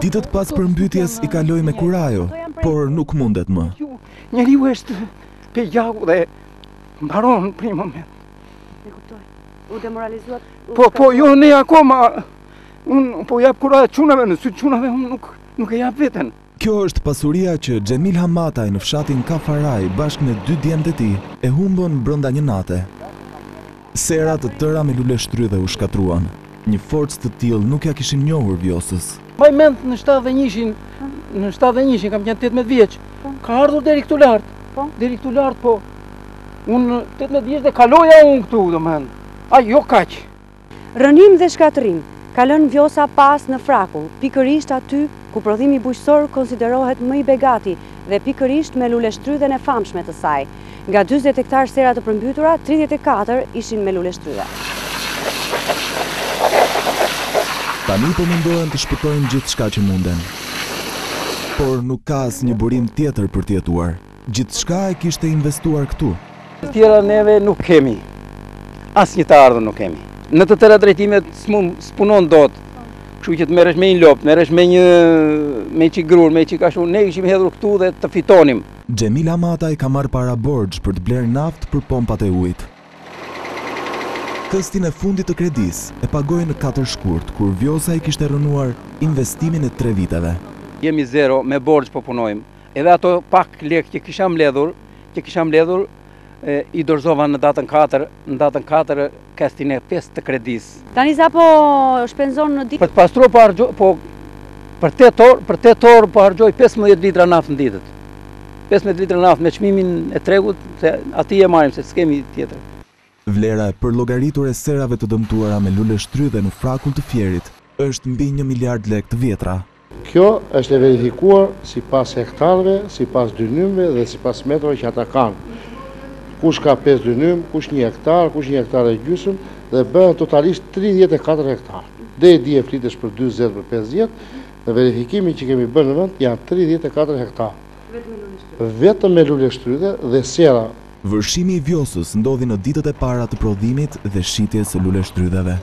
Ditët pas përmbytjes I kaloi me kurajo, por nuk mundet më. Njeriu është pe gjaku dhe mbaron në një moment. E kuptoj. U demoralizuat? Po jo ne akoma, unë po jap kuraje çunave, në sy çunave unë nuk e jap veten. Kjo është pasuria që Xhemil Hamataj në fshatin Kafaraj bashkë me 2 djemtë e tij e humbën brenda një nate. Sera të tëra me lule shtrydhe u shkatruan. Një forcë të tillë nuk ja kishin njohur Vjosës. Mbaj mend në 71-shin kam qenë 18 vjeç. Ka ardhur deri këtu lart. Deri këtu lart, po. Unë 18 vjeç dhe kaloja unë këtu, domethënë. Jo kaq. Rënim dhe shkatërim ka lënë Vjosa pas në Frakull, pikërisht aty ku prodhimi bujqësor konsiderohet më I begati dhe pikërisht me lule shtrydhen e famshme të saj. Nga 40 hektar sera të përmbytura, 34 ishin me lule shtrydhe. Tani po mundohen të shpëtojnë gjithçka që munden. Por nuk ka asnjë burim tjetër për të jetuar. Gjithçka e kishte investuar këtu. Të tjera neve nuk kemi. Asnjë të ardhur nuk kemi. Në të tëra drejtimet s'punon dot. Kështu që të merresh me një lop, merresh me një çik grur, me çik ashtu, ne kishim hedhur këtu dhe të fitonim. Xhemil Hamataj ka marrë para borxh për të blerë naftë për pompat e ujit. Këstin e fundit të kredis e pagoi në 4 shkurt, kur Vjosa I kishte rënuar investimin e 3 viteve. Jemi zero, me borxh po punojmë. Edhe ato pak lekë që kisha mbledhur, I dorëzova në datën 4 kestin e 5 të kredis. Tani sa po shpenzon në ditë? Për të pastruar po harxoj, për 8 orë po harxoj 15 litra naftë në ditët. 15 litra naftë me çmimin e tregut, se aty e marrim se s'kemi tjetër. Vlera e përllogaritur e serave të dëmtuara me lule shtrydhe në Frakull të Fierit është mbi 1 miliard lekë të vjetra. Kjo është e verifikuar sipas hektarëve, sipas dynymeve dhe sipas metrave që ata kanë. Kush ka 5 dynym, kush 1 hektar, kush 1 hektar e gjysmë dhe bëhen totalisht 34 hektar. Dhe di e flitesh për 40 për 50, në verifikimin që kemi bërë në vend janë 34 hektar. Vetëm me lule shtrydhe dhe sera. Vërshimi I Vjosës ndodhi në ditët e para të prodhimit dhe shitjes së lule shtrydheve.